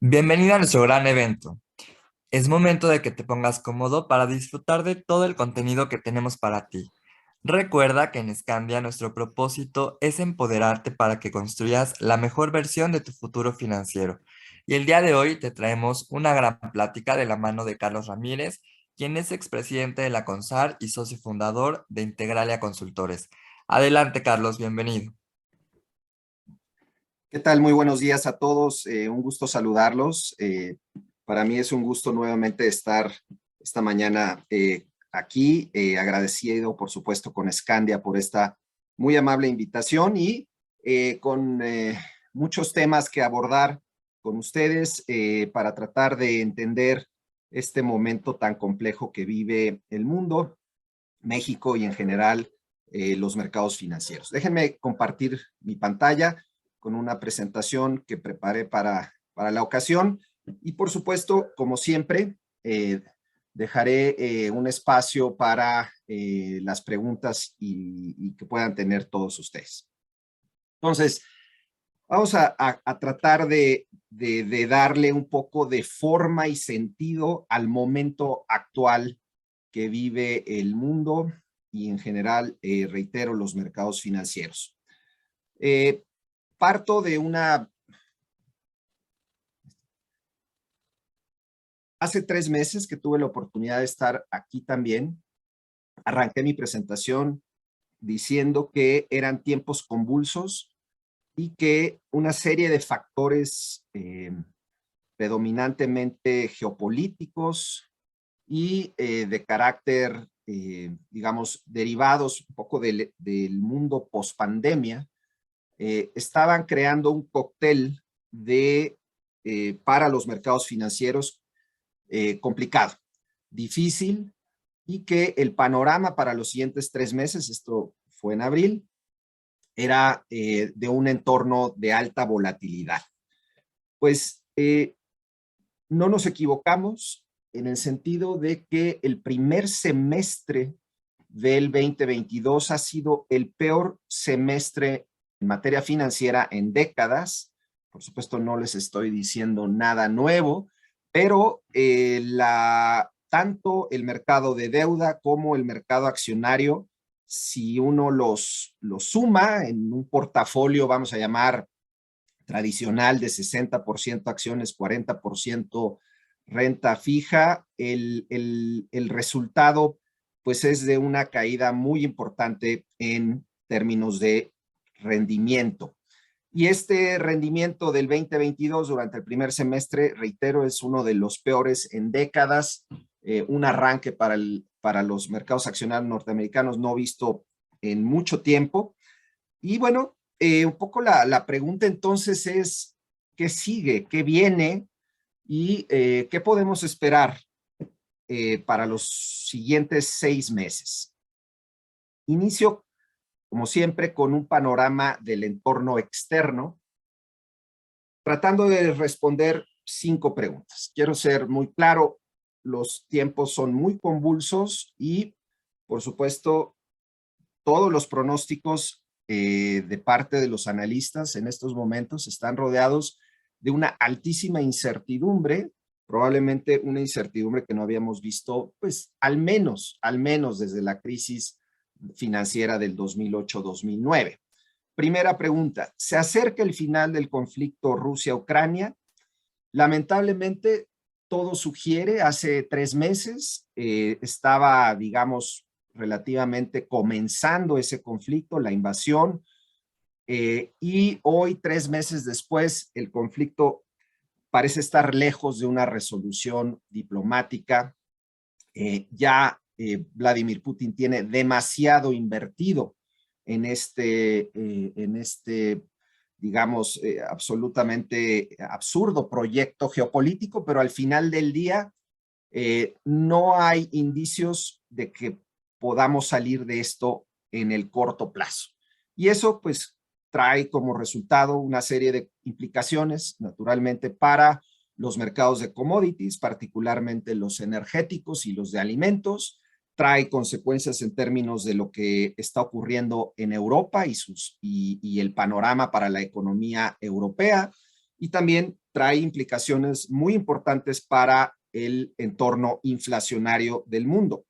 Bienvenido a nuestro gran evento. Es momento de que te pongas cómodo para disfrutar de todo el contenido que tenemos para ti. Recuerda que en Scandia nuestro propósito es empoderarte para que construyas la mejor versión de tu futuro financiero. Y el día de hoy te traemos una gran plática de la mano de Carlos Ramírez, quien es expresidente de la CONSAR y socio fundador de Integralia Consultores. Adelante, Carlos, bienvenido. ¿Qué tal? Muy buenos días a todos. Un gusto saludarlos. Para mí es un gusto nuevamente estar esta mañana aquí. Agradecido, por supuesto, con Scandia por esta muy amable invitación y con muchos temas que abordar con ustedes para tratar de entender este momento tan complejo que vive el mundo, México y en general los mercados financieros. Déjenme compartir mi pantalla con una presentación que preparé para la ocasión. Y por supuesto, como siempre, dejaré un espacio para las preguntas y que puedan tener todos ustedes. Entonces, vamos a tratar de darle un poco de forma y sentido al momento actual que vive el mundo y en general, reitero, los mercados financieros. Parto de hace 3 meses que tuve la oportunidad de estar aquí también. Arranqué mi presentación diciendo que eran tiempos convulsos y que una serie de factores predominantemente geopolíticos y de carácter, digamos, derivados un poco del mundo post-pandemia, estaban creando un cóctel para los mercados financieros complicado, difícil, y que el panorama para los siguientes 3 meses, esto fue en abril, era de un entorno de alta volatilidad. Pues no nos equivocamos en el sentido de que el primer semestre del 2022 ha sido el peor semestre en materia financiera en décadas. Por supuesto, no les estoy diciendo nada nuevo, pero tanto el mercado de deuda como el mercado accionario, si uno los suma en un portafolio, vamos a llamar tradicional de 60% acciones, 40% renta fija, el resultado pues es de una caída muy importante en términos de rendimiento. Y este rendimiento del 2022 durante el primer semestre, reitero, es uno de los peores en décadas, un arranque para los mercados accionarios norteamericanos no visto en mucho tiempo. Y bueno, un poco la pregunta entonces es, ¿qué sigue? ¿Qué viene? ¿Y qué podemos esperar para los siguientes 6 meses? Inicio, como siempre, con un panorama del entorno externo, tratando de responder 5 preguntas. Quiero ser muy claro, los tiempos son muy convulsos y, por supuesto, todos los pronósticos de parte de los analistas en estos momentos están rodeados de una altísima incertidumbre, probablemente una incertidumbre que no habíamos visto, pues al menos desde la crisis financiera del 2008-2009. Primera pregunta, ¿se acerca el final del conflicto Rusia-Ucrania? Lamentablemente, todo sugiere, hace 3 meses estaba, digamos, relativamente comenzando ese conflicto, la invasión, y hoy, 3 meses después, el conflicto parece estar lejos de una resolución diplomática. Vladimir Putin tiene demasiado invertido en este digamos, absolutamente absurdo proyecto geopolítico, pero al final del día no hay indicios de que podamos salir de esto en el corto plazo. Y eso pues trae como resultado una serie de implicaciones, naturalmente, para los mercados de commodities, particularmente los energéticos y los de alimentos. Trae consecuencias en términos de lo que está ocurriendo en Europa y el panorama para la economía europea. y también trae implicaciones muy importantes para el entorno inflacionario del mundo.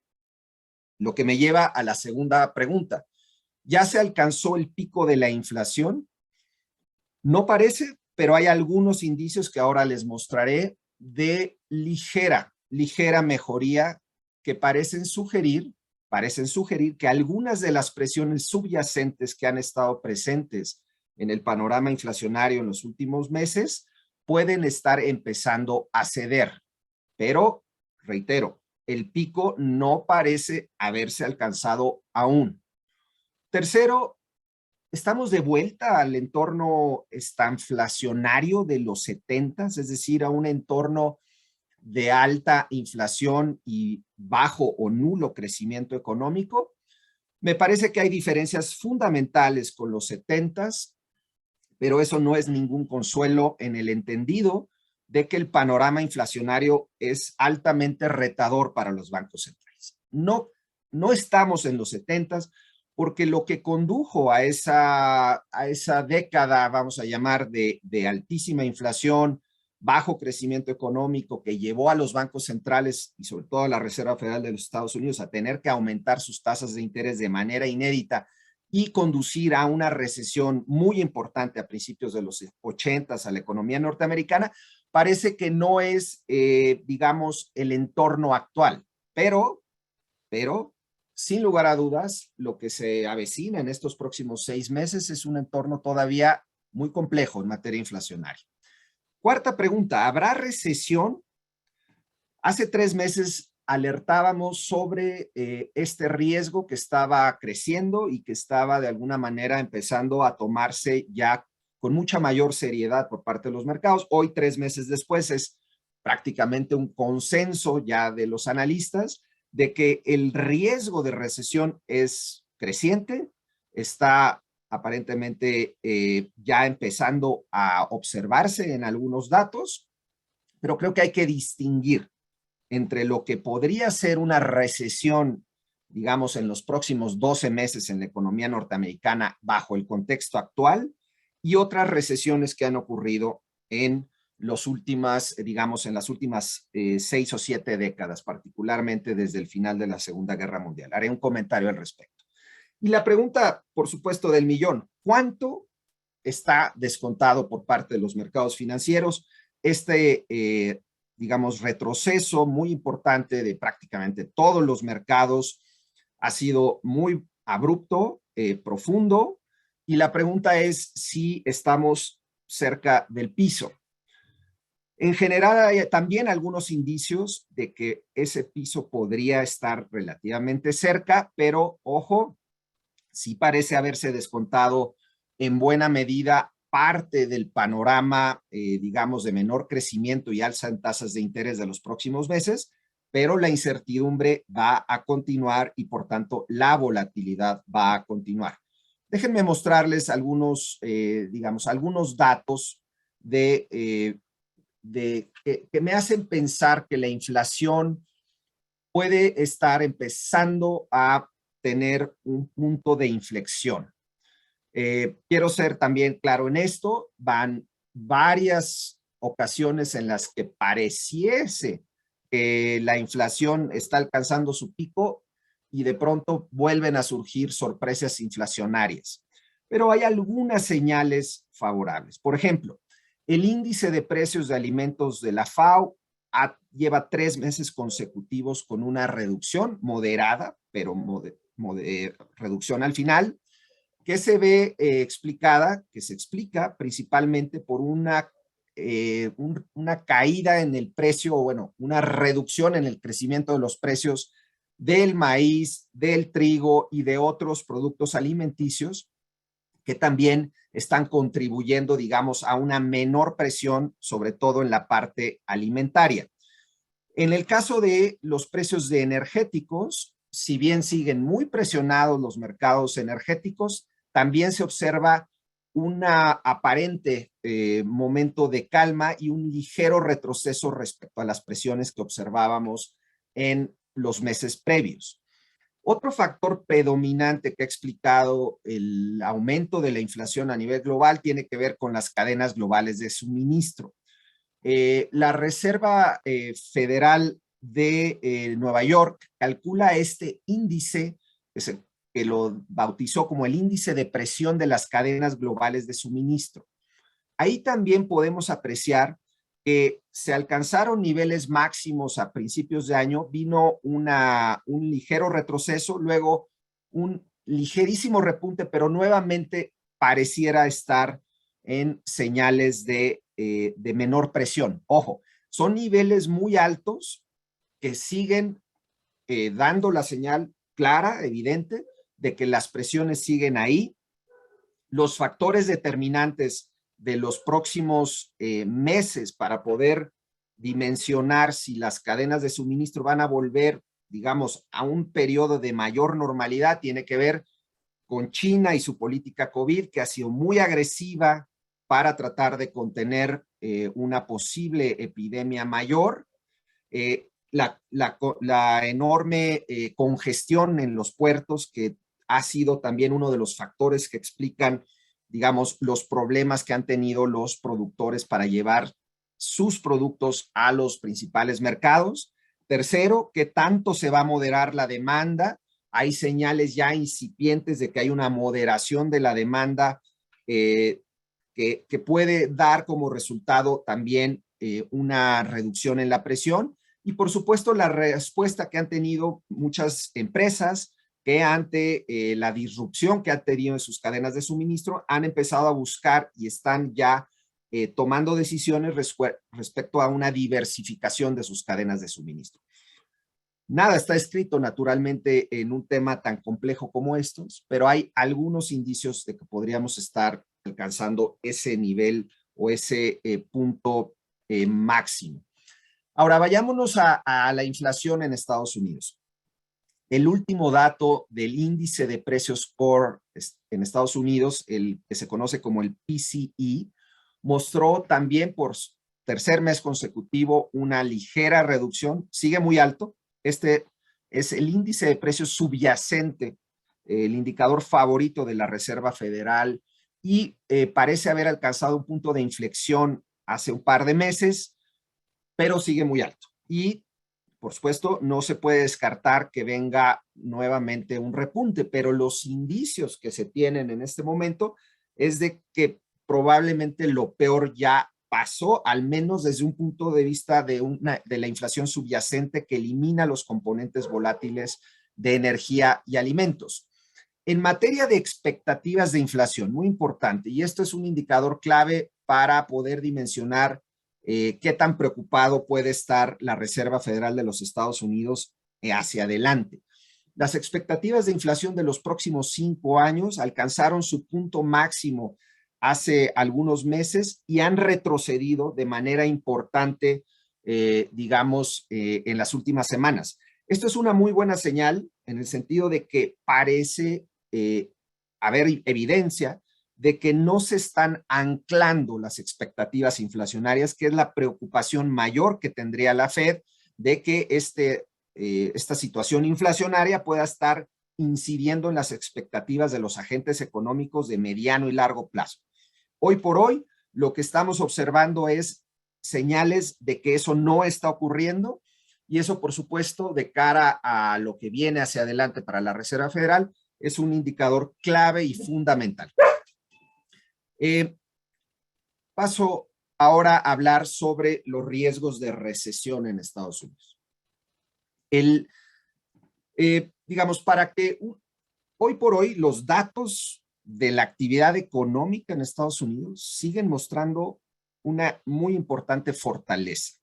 Lo que me lleva a la segunda pregunta. ¿Ya se alcanzó el pico de la inflación? No parece, pero hay algunos indicios que ahora les mostraré de ligera mejoría que parecen sugerir que algunas de las presiones subyacentes que han estado presentes en el panorama inflacionario en los últimos meses pueden estar empezando a ceder. Pero, reitero, el pico no parece haberse alcanzado aún. Tercero, estamos de vuelta al entorno estanflacionario de los 70, es decir, a un entorno de alta inflación y bajo o nulo crecimiento económico. Me parece que hay diferencias fundamentales con los 70, pero eso no es ningún consuelo en el entendido de que el panorama inflacionario es altamente retador para los bancos centrales. No estamos en los 70 porque lo que condujo a esa década, vamos a llamar, de altísima inflación, bajo crecimiento económico, que llevó a los bancos centrales y sobre todo a la Reserva Federal de los Estados Unidos a tener que aumentar sus tasas de interés de manera inédita y conducir a una recesión muy importante a principios de los 80 a la economía norteamericana, parece que no es, digamos, el entorno actual, pero, sin lugar a dudas, lo que se avecina en estos próximos 6 meses es un entorno todavía muy complejo en materia inflacionaria. Cuarta pregunta, ¿habrá recesión? Hace 3 meses alertábamos sobre este riesgo que estaba creciendo y que estaba de alguna manera empezando a tomarse ya con mucha mayor seriedad por parte de los mercados. Hoy, 3 meses después, es prácticamente un consenso ya de los analistas de que el riesgo de recesión es creciente, está aparentemente ya empezando a observarse en algunos datos, pero creo que hay que distinguir entre lo que podría ser una recesión, digamos, en los próximos 12 meses en la economía norteamericana bajo el contexto actual y otras recesiones que han ocurrido en los últimas, digamos, en las últimas 6 o 7 décadas, particularmente desde el final de la Segunda Guerra Mundial. Haré un comentario al respecto. Y la pregunta, por supuesto, del millón, ¿cuánto está descontado por parte de los mercados financieros digamos, retroceso muy importante de prácticamente todos los mercados? Ha sido muy abrupto, profundo, y la pregunta es si estamos cerca del piso. En general, hay también algunos indicios de que ese piso podría estar relativamente cerca, pero ojo, sí parece haberse descontado en buena medida parte del panorama, digamos, de menor crecimiento y alza en tasas de interés de los próximos meses, pero la incertidumbre va a continuar y por tanto la volatilidad va a continuar. Déjenme mostrarles algunos, digamos, algunos datos que me hacen pensar que la inflación puede estar empezando a tener un punto de inflexión. Quiero ser también claro en esto, van varias ocasiones en las que pareciese que la inflación está alcanzando su pico y de pronto vuelven a surgir sorpresas inflacionarias. Pero hay algunas señales favorables. Por ejemplo, el índice de precios de alimentos de la FAO lleva 3 meses consecutivos con una reducción moderada, pero reducción al final, que se ve explicada, que se explica principalmente por una caída en el precio, o bueno, una reducción en el crecimiento de los precios del maíz, del trigo y de otros productos alimenticios que también están contribuyendo, digamos, a una menor presión, sobre todo en la parte alimentaria. En el caso de los precios de energéticos, si bien siguen muy presionados los mercados energéticos, también se observa un aparente momento de calma y un ligero retroceso respecto a las presiones que observábamos en los meses previos. Otro factor predominante que ha explicado el aumento de la inflación a nivel global tiene que ver con las cadenas globales de suministro. La Reserva Federal de Nueva York calcula este índice que lo bautizó como el índice de presión de las cadenas globales de suministro. Ahí también podemos apreciar que se alcanzaron niveles máximos a principios de año, vino un ligero retroceso, luego un ligerísimo repunte, pero nuevamente pareciera estar en señales de menor presión. Ojo, son niveles muy altos que siguen dando la señal clara, evidente, de que las presiones siguen ahí. Los factores determinantes de los próximos meses para poder dimensionar si las cadenas de suministro van a volver, digamos, a un periodo de mayor normalidad, tiene que ver con China y su política COVID, que ha sido muy agresiva para tratar de contener una posible epidemia mayor. La enorme congestión en los puertos, que ha sido también uno de los factores que explican, digamos, los problemas que han tenido los productores para llevar sus productos a los principales mercados. Tercero, ¿qué tanto se va a moderar la demanda? Hay señales ya incipientes de que hay una moderación de la demanda que puede dar como resultado también una reducción en la presión. Y por supuesto, la respuesta que han tenido muchas empresas que ante la disrupción que han tenido en sus cadenas de suministro han empezado a buscar y están ya tomando decisiones respecto a una diversificación de sus cadenas de suministro. Nada está escrito naturalmente en un tema tan complejo como estos, pero hay algunos indicios de que podríamos estar alcanzando ese nivel o ese punto máximo. Ahora, vayámonos a la inflación en Estados Unidos. El último dato del índice de precios core en Estados Unidos, el que se conoce como el PCE, mostró también por tercer mes consecutivo una ligera reducción, sigue muy alto. Este es el índice de precios subyacente, el indicador favorito de la Reserva Federal, y parece haber alcanzado un punto de inflexión hace un par de meses, pero sigue muy alto. Y, por supuesto, no se puede descartar que venga nuevamente un repunte, pero los indicios que se tienen en este momento es de que probablemente lo peor ya pasó, al menos desde un punto de vista de la inflación subyacente que elimina los componentes volátiles de energía y alimentos. En materia de expectativas de inflación, muy importante, y esto es un indicador clave para poder dimensionar qué tan preocupado puede estar la Reserva Federal de los Estados Unidos hacia adelante. Las expectativas de inflación de los próximos 5 años alcanzaron su punto máximo hace algunos meses y han retrocedido de manera importante, digamos, en las últimas semanas. Esto es una muy buena señal en el sentido de que parece haber evidencia de que no se están anclando las expectativas inflacionarias, que es la preocupación mayor que tendría la Fed de que esta situación inflacionaria pueda estar incidiendo en las expectativas de los agentes económicos de mediano y largo plazo. Hoy por hoy, lo que estamos observando es señales de que eso no está ocurriendo, y eso, por supuesto, de cara a lo que viene hacia adelante para la Reserva Federal, es un indicador clave y fundamental. Paso ahora a hablar sobre los riesgos de recesión en Estados Unidos. Digamos, para que hoy por hoy los datos de la actividad económica en Estados Unidos siguen mostrando una muy importante fortaleza.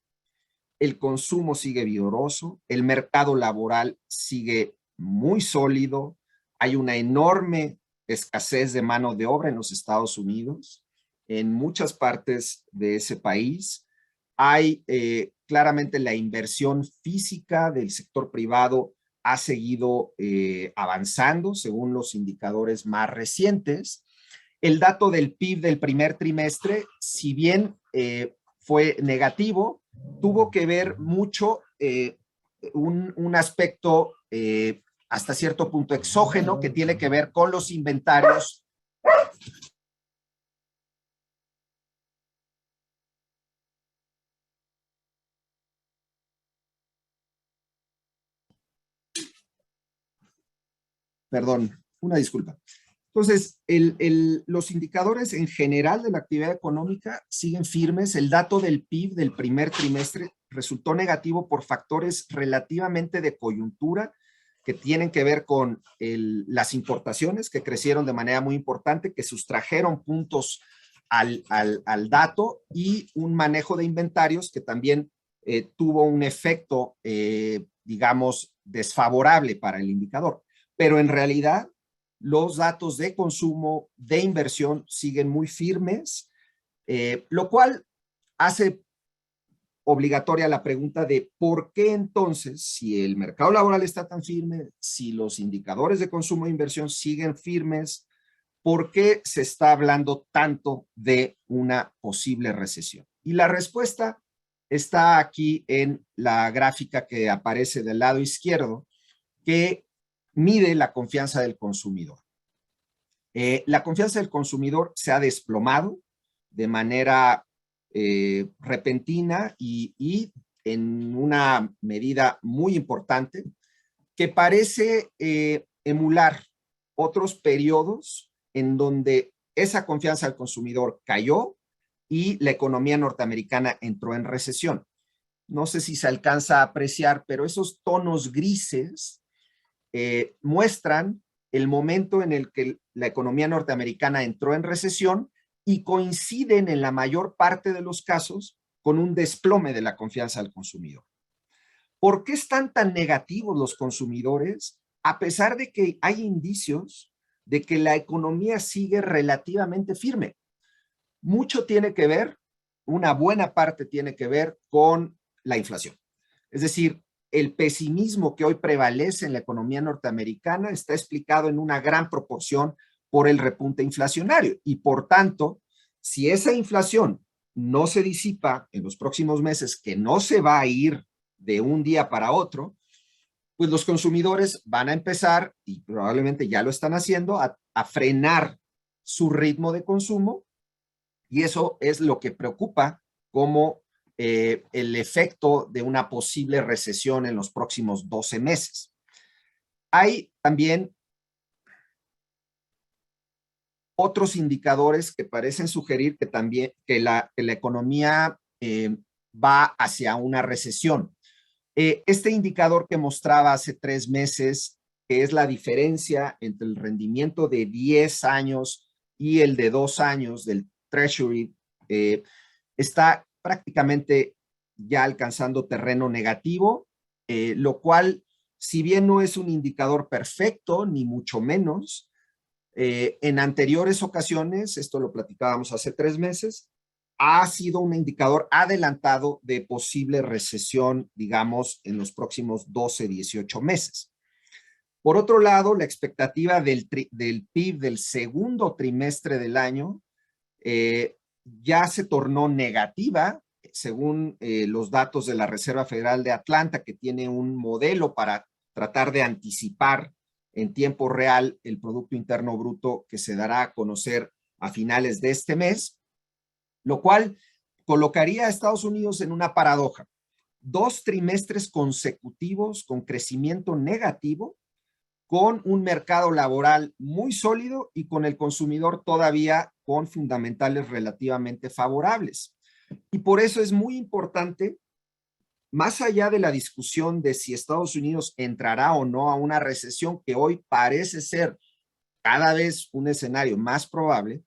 El consumo sigue vigoroso, el mercado laboral sigue muy sólido, hay una enorme escasez de mano de obra en los Estados Unidos, en muchas partes de ese país. Hay claramente la inversión física del sector privado ha seguido avanzando según los indicadores más recientes. El dato del PIB del primer trimestre, si bien fue negativo, tuvo que ver mucho un aspecto hasta cierto punto exógeno, que tiene que ver con los inventarios. Perdón, una disculpa. Entonces, los indicadores en general de la actividad económica siguen firmes. El dato del PIB del primer trimestre resultó negativo por factores relativamente de coyuntura que tienen que ver con las importaciones, que crecieron de manera muy importante, que sustrajeron puntos al dato, y un manejo de inventarios que también tuvo un efecto, digamos, desfavorable para el indicador. Pero en realidad, los datos de consumo, de inversión, siguen muy firmes, lo cual hace obligatoria la pregunta de por qué entonces, si el mercado laboral está tan firme, si los indicadores de consumo e inversión siguen firmes, ¿por qué se está hablando tanto de una posible recesión? Y la respuesta está aquí en la gráfica que aparece del lado izquierdo, que mide la confianza del consumidor. La confianza del consumidor se ha desplomado de manera repentina y en una medida muy importante, que parece emular otros periodos en donde esa confianza del consumidor cayó y la economía norteamericana entró en recesión. No sé si se alcanza a apreciar, pero esos tonos grises muestran el momento en el que la economía norteamericana entró en recesión y coinciden en la mayor parte de los casos con un desplome de la confianza del consumidor. ¿Por qué están tan negativos los consumidores a pesar de que hay indicios de que la economía sigue relativamente firme? Mucho tiene que ver, una buena parte tiene que ver con la inflación. Es decir, el pesimismo que hoy prevalece en la economía norteamericana está explicado en una gran proporción por el repunte inflacionario, y por tanto, si esa inflación no se disipa en los próximos meses, que no se va a ir de un día para otro, pues los consumidores van a empezar, y probablemente ya lo están haciendo, a frenar su ritmo de consumo, y eso es lo que preocupa como el efecto de una posible recesión en los próximos 12 meses. Hay también otros indicadores que parecen sugerir que también la economía va hacia una recesión. Este indicador que mostraba hace 3 meses, que es la diferencia entre el rendimiento de 10 años y el de 2 años del Treasury, está prácticamente ya alcanzando terreno negativo, lo cual, si bien no es un indicador perfecto, ni mucho menos, en anteriores ocasiones, esto lo platicábamos hace 3 meses, ha sido un indicador adelantado de posible recesión, digamos, en los próximos 12, 18 meses. Por otro lado, la expectativa del PIB del segundo trimestre del año ya se tornó negativa, según los datos de la Reserva Federal de Atlanta, que tiene un modelo para tratar de anticipar en tiempo real el Producto Interno Bruto que se dará a conocer a finales de este mes, lo cual colocaría a Estados Unidos en una paradoja. 2 trimestres consecutivos con crecimiento negativo, con un mercado laboral muy sólido y con el consumidor todavía con fundamentales relativamente favorables. Y por eso es muy importante, más allá de la discusión de si Estados Unidos entrará o no a una recesión, que hoy parece ser cada vez un escenario más probable,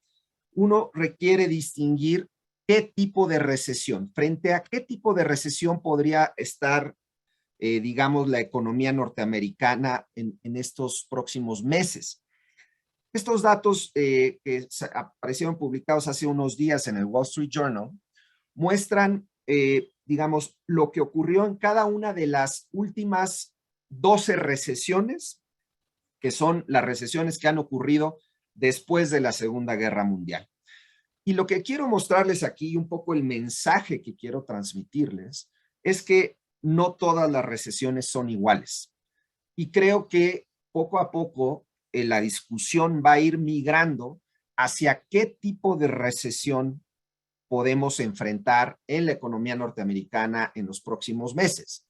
uno requiere distinguir qué tipo de recesión, frente a qué tipo de recesión podría estar, digamos, la economía norteamericana en estos próximos meses. Estos datos que aparecieron publicados hace unos días en el Wall Street Journal muestran, digamos, lo que ocurrió en cada una de las últimas 12 recesiones, que son las recesiones que han ocurrido después de la Segunda Guerra Mundial. Y lo que quiero mostrarles aquí, un poco el mensaje que quiero transmitirles, es que no todas las recesiones son iguales. Y creo que poco a poco la discusión va a ir migrando hacia qué tipo de recesión podemos enfrentar en la economía norteamericana en los próximos meses.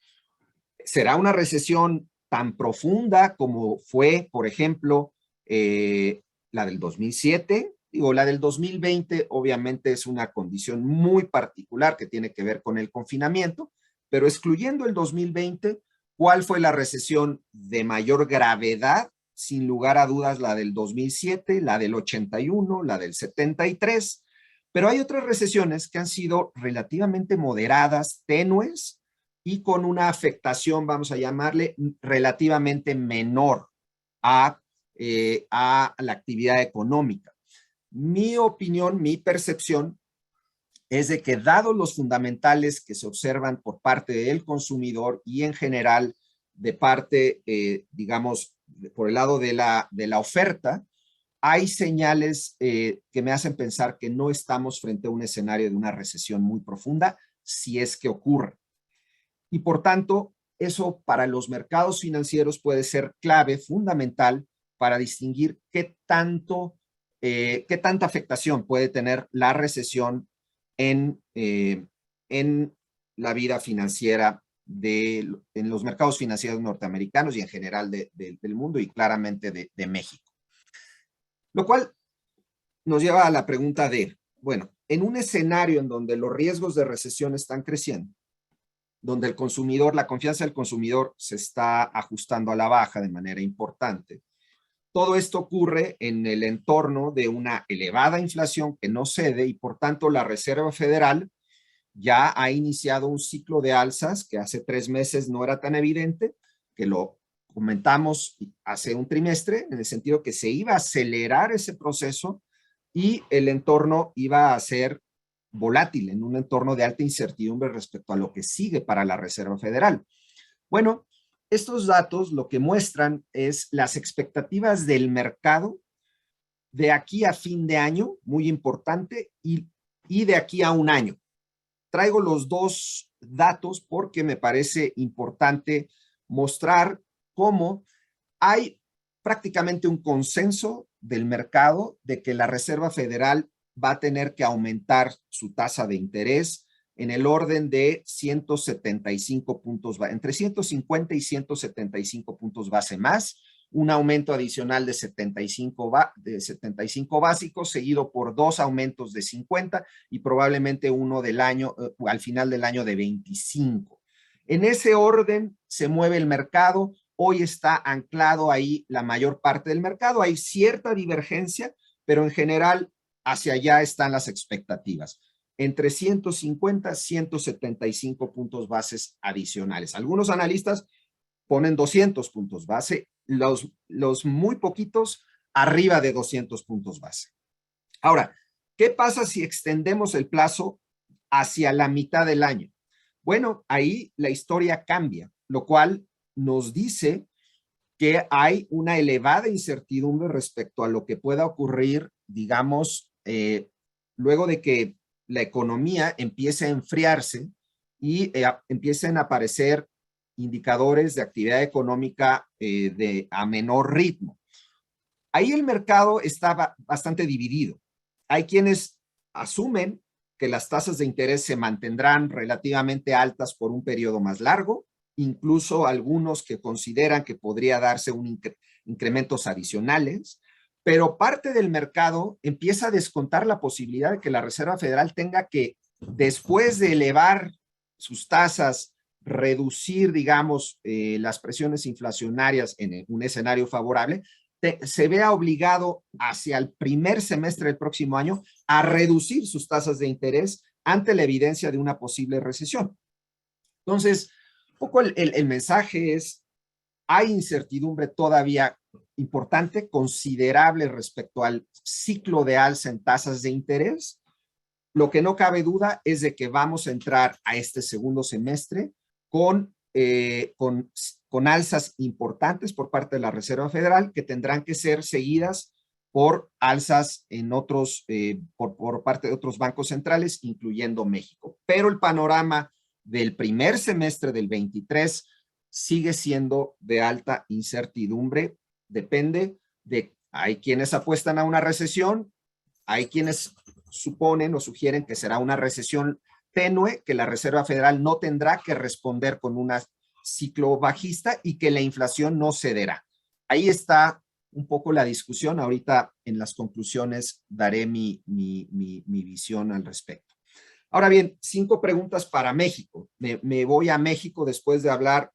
¿Será una recesión tan profunda como fue, por ejemplo, la del 2007? Digo, la del 2020 obviamente es una condición muy particular que tiene que ver con el confinamiento, pero excluyendo el 2020, ¿cuál fue la recesión de mayor gravedad? Sin lugar a dudas, la del 2007, la del 81, la del 73, pero hay otras recesiones que han sido relativamente moderadas, tenues, y con una afectación, vamos a llamarle, relativamente menor a la actividad económica. Mi opinión, mi percepción es de que dados los fundamentales que se observan por parte del consumidor y en general de parte, digamos, por el lado de la oferta, hay señales que me hacen pensar que no estamos frente a un escenario de una recesión muy profunda, si es que ocurre. Y por tanto, eso para los mercados financieros puede ser clave, fundamental, para distinguir qué tanta afectación puede tener la recesión en la vida financiera en los mercados financieros norteamericanos y en general del mundo y claramente de México. Lo cual nos lleva a la pregunta de, bueno, en un escenario en donde los riesgos de recesión están creciendo, donde el consumidor, la confianza del consumidor se está ajustando a la baja de manera importante. Todo esto ocurre en el entorno de una elevada inflación que no cede y por tanto la Reserva Federal ya ha iniciado un ciclo de alzas que hace 3 meses no era tan evidente, que lo comentamos hace un trimestre, en el sentido que se iba a acelerar ese proceso y el entorno iba a ser volátil, en un entorno de alta incertidumbre respecto a lo que sigue para la Reserva Federal. Bueno, estos datos lo que muestran es las expectativas del mercado de aquí a fin de año, muy importante, y de aquí a un año. Traigo los dos datos porque me parece importante mostrar cómo hay prácticamente un consenso del mercado de que la Reserva Federal va a tener que aumentar su tasa de interés en el orden de 175 puntos, entre 150 y 175 puntos base más, un aumento adicional de 75 básicos, seguido por 2 aumentos de 50 y probablemente uno del año, al final del año de 25. En ese orden se mueve el mercado. Hoy está anclado ahí la mayor parte del mercado. Hay cierta divergencia, pero en general hacia allá están las expectativas. Entre 150 y 175 puntos bases adicionales. Algunos analistas ponen 200 puntos base, los muy poquitos arriba de 200 puntos base. Ahora, ¿qué pasa si extendemos el plazo hacia la mitad del año? Bueno, ahí la historia cambia, lo cual nos dice que hay una elevada incertidumbre respecto a lo que pueda ocurrir, digamos, luego de que la economía empiece a enfriarse y empiecen a aparecer indicadores de actividad económica a menor ritmo. Ahí el mercado está bastante dividido. Hay quienes asumen que las tasas de interés se mantendrán relativamente altas por un periodo más largo, incluso algunos que consideran que podría darse incrementos adicionales, pero parte del mercado empieza a descontar la posibilidad de que la Reserva Federal tenga que, después de elevar sus tasas, reducir, digamos, las presiones inflacionarias en un escenario favorable, se vea obligado hacia el primer semestre del próximo año a reducir sus tasas de interés ante la evidencia de una posible recesión. Entonces, un poco el mensaje es, hay incertidumbre todavía importante, considerable respecto al ciclo de alza en tasas de interés. Lo que no cabe duda es de que vamos a entrar a este segundo semestre con alzas importantes por parte de la Reserva Federal que tendrán que ser seguidas por alzas en otros, por parte de otros bancos centrales, incluyendo México. Pero el panorama del primer semestre del 23 sigue siendo de alta incertidumbre depende de, hay quienes apuestan a una recesión, hay quienes suponen o sugieren que será una recesión tenue, que la Reserva Federal no tendrá que responder con un ciclo bajista y que la inflación no cederá. Ahí está un poco la discusión. Ahorita en las conclusiones daré mi visión al respecto. Ahora bien, 5 preguntas para México. Me voy a México después de hablar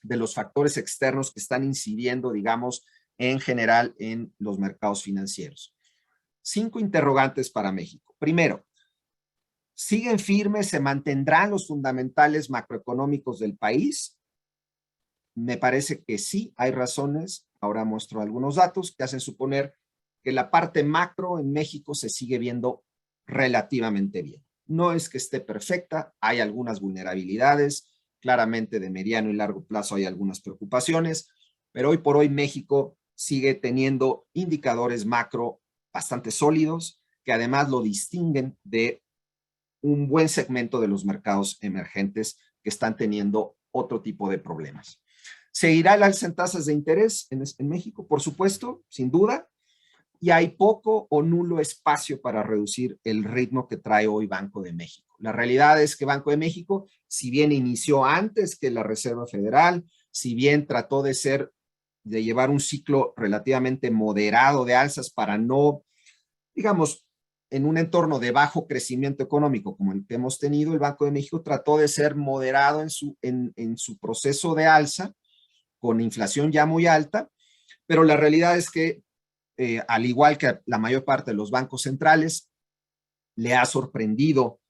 de los factores externos que están incidiendo, digamos, en general en los mercados financieros. 5 interrogantes para México. Primero, ¿siguen firmes, se mantendrán los fundamentales macroeconómicos del país? Me parece que sí, hay razones. Ahora muestro algunos datos que hacen suponer que la parte macro en México se sigue viendo relativamente bien. No es que esté perfecta, hay algunas vulnerabilidades, claramente de mediano y largo plazo hay algunas preocupaciones, pero hoy por hoy México sigue teniendo indicadores macro bastante sólidos que además lo distinguen de un buen segmento de los mercados emergentes que están teniendo otro tipo de problemas. ¿Seguirá el alza en tasas de interés en México? Por supuesto, sin duda, y hay poco o nulo espacio para reducir el ritmo que trae hoy Banco de México. La realidad es que Banco de México, si bien inició antes que la Reserva Federal, si bien trató de llevar un ciclo relativamente moderado de alzas para no, digamos, en un entorno de bajo crecimiento económico como el que hemos tenido, el Banco de México trató de ser moderado en su proceso de alza, con inflación ya muy alta, pero la realidad es que, al igual que la mayor parte de los bancos centrales, le ha sorprendido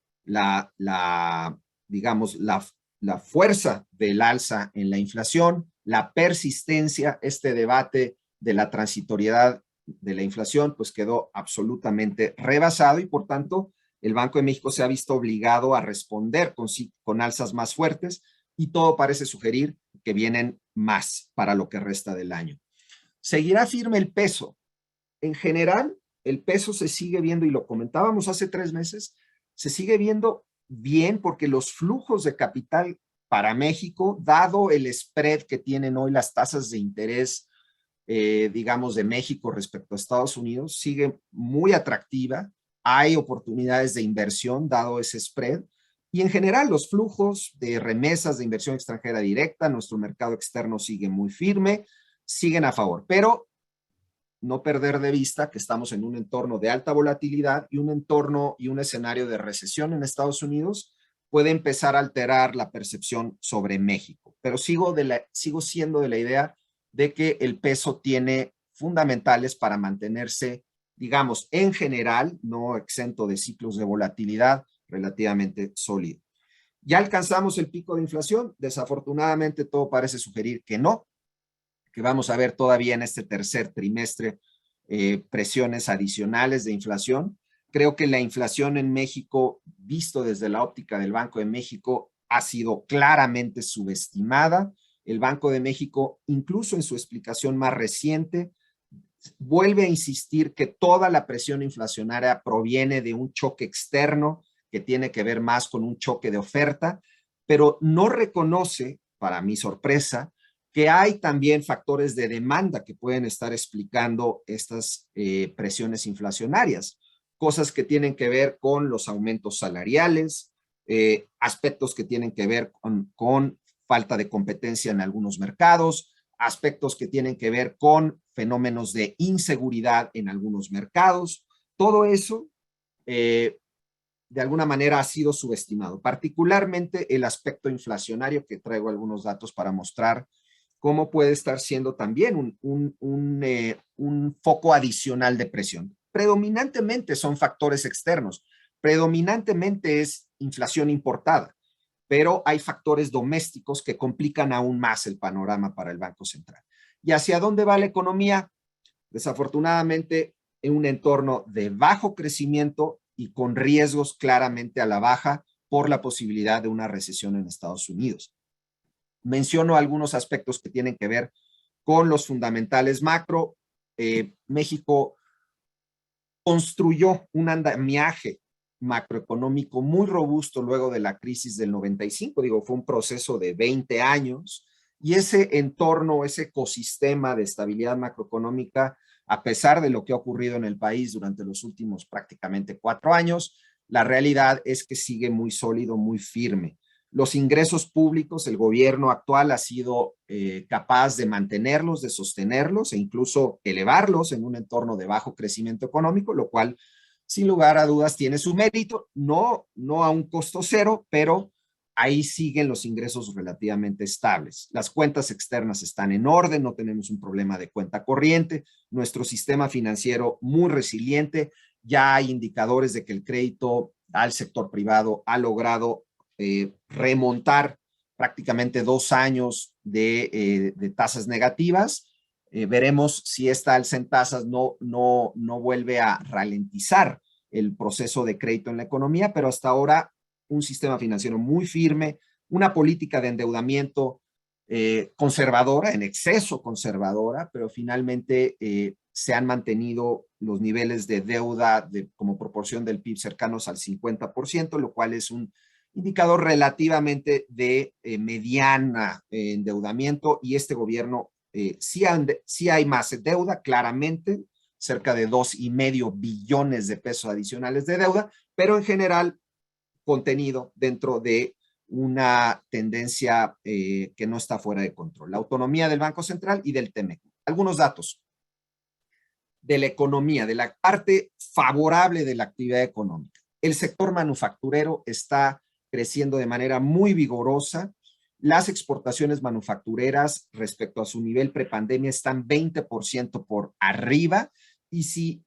digamos, la fuerza del alza en la inflación, la persistencia, este debate de la transitoriedad de la inflación, pues quedó absolutamente rebasado y por tanto el Banco de México se ha visto obligado a responder con alzas más fuertes y todo parece sugerir que vienen más para lo que resta del año. ¿Seguirá firme el peso? En general, el peso se sigue viendo, y lo comentábamos hace 3 meses, se sigue viendo bien porque los flujos de capital para México, dado el spread que tienen hoy las tasas de interés, digamos, de México respecto a Estados Unidos, sigue muy atractiva. Hay oportunidades de inversión dado ese spread. Y en general, los flujos de remesas de inversión extranjera directa, nuestro mercado externo sigue muy firme, siguen a favor. Pero no perder de vista que estamos en un entorno de alta volatilidad y un entorno y un escenario de recesión en Estados Unidos puede empezar a alterar la percepción sobre México. Pero sigo siendo de la idea de que el peso tiene fundamentales para mantenerse, digamos, en general, no exento de ciclos de volatilidad, relativamente sólido. ¿Ya alcanzamos el pico de inflación? Desafortunadamente todo parece sugerir que no, que vamos a ver todavía en este tercer trimestre presiones adicionales de inflación. Creo que la inflación en México, visto desde la óptica del Banco de México, ha sido claramente subestimada. El Banco de México, incluso en su explicación más reciente, vuelve a insistir que toda la presión inflacionaria proviene de un choque externo que tiene que ver más con un choque de oferta, pero no reconoce, para mi sorpresa, que hay también factores de demanda que pueden estar explicando estas presiones inflacionarias, cosas que tienen que ver con los aumentos salariales, aspectos que tienen que ver con falta de competencia en algunos mercados, aspectos que tienen que ver con fenómenos de inseguridad en algunos mercados. Todo eso, de alguna manera, ha sido subestimado, particularmente el aspecto inflacionario, que traigo algunos datos para mostrar cómo puede estar siendo también un foco adicional de presión. Predominantemente son factores externos, predominantemente es inflación importada, pero hay factores domésticos que complican aún más el panorama para el Banco Central. ¿Y hacia dónde va la economía? Desafortunadamente, en un entorno de bajo crecimiento y con riesgos claramente a la baja por la posibilidad de una recesión en Estados Unidos. Menciono algunos aspectos que tienen que ver con los fundamentales macro. México construyó un andamiaje macroeconómico muy robusto luego de la crisis del 95. Digo, fue un proceso de 20 años Y ese entorno, ese ecosistema de estabilidad macroeconómica, a pesar de lo que ha ocurrido en el país durante los últimos prácticamente 4 años, la realidad es que sigue muy sólido, muy firme. Los ingresos públicos, el gobierno actual ha sido capaz de mantenerlos, de sostenerlos e incluso elevarlos en un entorno de bajo crecimiento económico, lo cual, sin lugar a dudas, tiene su mérito, no a un costo cero, pero ahí siguen los ingresos relativamente estables. Las cuentas externas están en orden, no tenemos un problema de cuenta corriente, nuestro sistema financiero muy resiliente, ya hay indicadores de que el crédito al sector privado ha logrado remontar prácticamente 2 años de tasas negativas. Veremos si esta alza en tasas no vuelve a ralentizar el proceso de crédito en la economía, pero hasta ahora un sistema financiero muy firme, una política de endeudamiento conservadora, en exceso conservadora, pero finalmente se han mantenido los niveles de deuda como proporción del PIB cercanos al 50%, lo cual es un indicador relativamente de mediana endeudamiento, y este gobierno sí hay más deuda, claramente, cerca de 2,5 billones de pesos adicionales de deuda, pero en general contenido dentro de una tendencia que no está fuera de control. La autonomía del Banco Central y del TEMEC. Algunos datos de la economía, de la parte favorable de la actividad económica. El sector manufacturero está creciendo de manera muy vigorosa. Las exportaciones manufactureras respecto a su nivel prepandemia están 20% por arriba, y si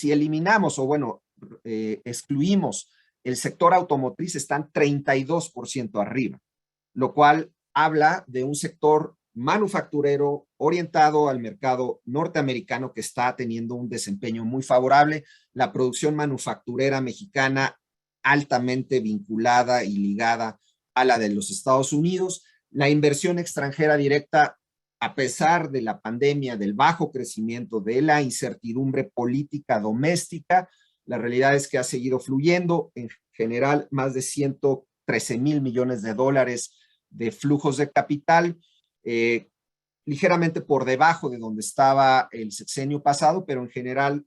eliminamos o bueno, excluimos el sector automotriz, están 32% arriba, lo cual habla de un sector manufacturero orientado al mercado norteamericano que está teniendo un desempeño muy favorable. La producción manufacturera mexicana altamente vinculada y ligada a la de los Estados Unidos. La inversión extranjera directa, a pesar de la pandemia, del bajo crecimiento, de la incertidumbre política doméstica, la realidad es que ha seguido fluyendo. En general, más de 113,000 millones de dólares de flujos de capital, ligeramente por debajo de donde estaba el sexenio pasado, pero en general,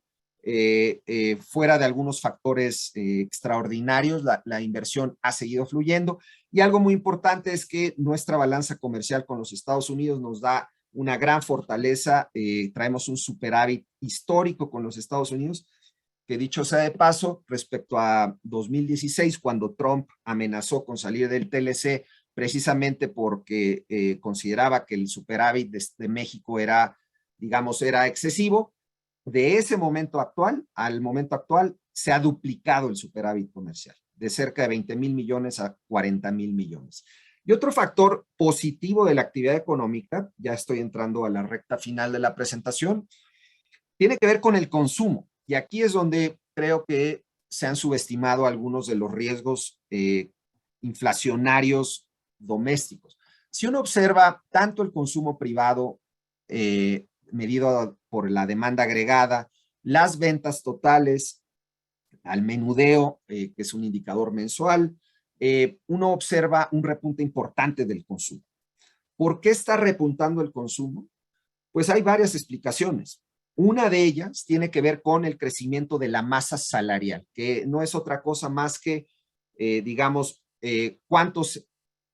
fuera de algunos factores extraordinarios, la inversión ha seguido fluyendo. Y algo muy importante es que nuestra balanza comercial con los Estados Unidos nos da una gran fortaleza. Traemos un superávit histórico con los Estados Unidos, que dicho sea de paso, respecto a 2016, cuando Trump amenazó con salir del TLC, precisamente porque consideraba que el superávit de México era, digamos, era excesivo. De ese momento actual al momento actual se ha duplicado el superávit comercial, de cerca de 20,000 millones a 40,000 millones. Y otro factor positivo de la actividad económica, ya estoy entrando a la recta final de la presentación, tiene que ver con el consumo. Y aquí es donde creo que se han subestimado algunos de los riesgos inflacionarios domésticos. Si uno observa tanto el consumo privado medido por la demanda agregada, las ventas totales, al menudeo, que es un indicador mensual, uno observa un repunte importante del consumo. ¿Por qué está repuntando el consumo? Pues hay varias explicaciones. Una de ellas tiene que ver con el crecimiento de la masa salarial, que no es otra cosa más que, digamos, cuántos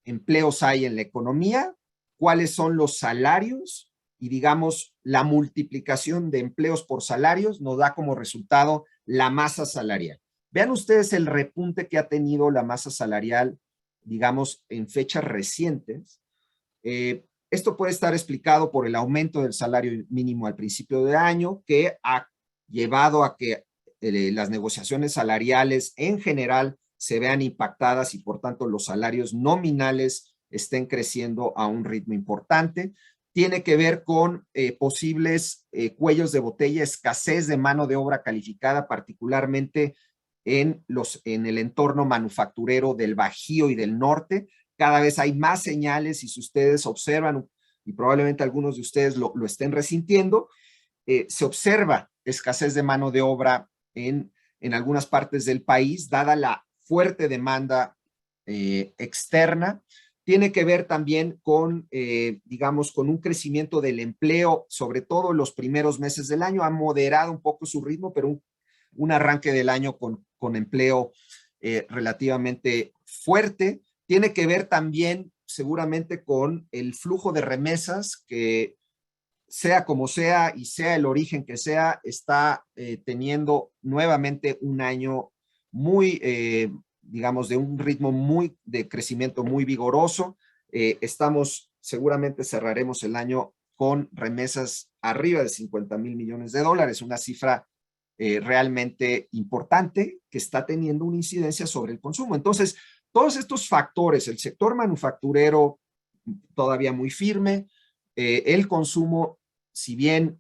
empleos hay en la economía, cuáles son los salarios, y digamos, la multiplicación de empleos por salarios nos da como resultado la masa salarial. Vean ustedes el repunte que ha tenido la masa salarial, digamos, en fechas recientes. Esto puede estar explicado por el aumento del salario mínimo al principio de año, que ha llevado a que las negociaciones salariales en general se vean impactadas y por tanto los salarios nominales estén creciendo a un ritmo importante. Tiene que ver con posibles cuellos de botella, escasez de mano de obra calificada, particularmente en el entorno manufacturero del Bajío y del norte. Cada vez hay más señales, y si ustedes observan, y probablemente algunos de ustedes lo estén resintiendo, se observa escasez de mano de obra en algunas partes del país, dada la fuerte demanda externa. tiene que ver también con, digamos, con un crecimiento del empleo, sobre todo en los primeros meses del año. Ha moderado un poco su ritmo, pero un arranque del año con empleo relativamente fuerte. Tiene que ver también seguramente con el flujo de remesas que, sea como sea y sea el origen que sea, está teniendo nuevamente un año muy, digamos, de un ritmo muy de crecimiento muy vigoroso. Seguramente cerraremos el año con remesas arriba de 50,000 millones de dólares, una cifra realmente importante que está teniendo una incidencia sobre el consumo. Entonces, todos estos factores, el sector manufacturero todavía muy firme, el consumo, si bien,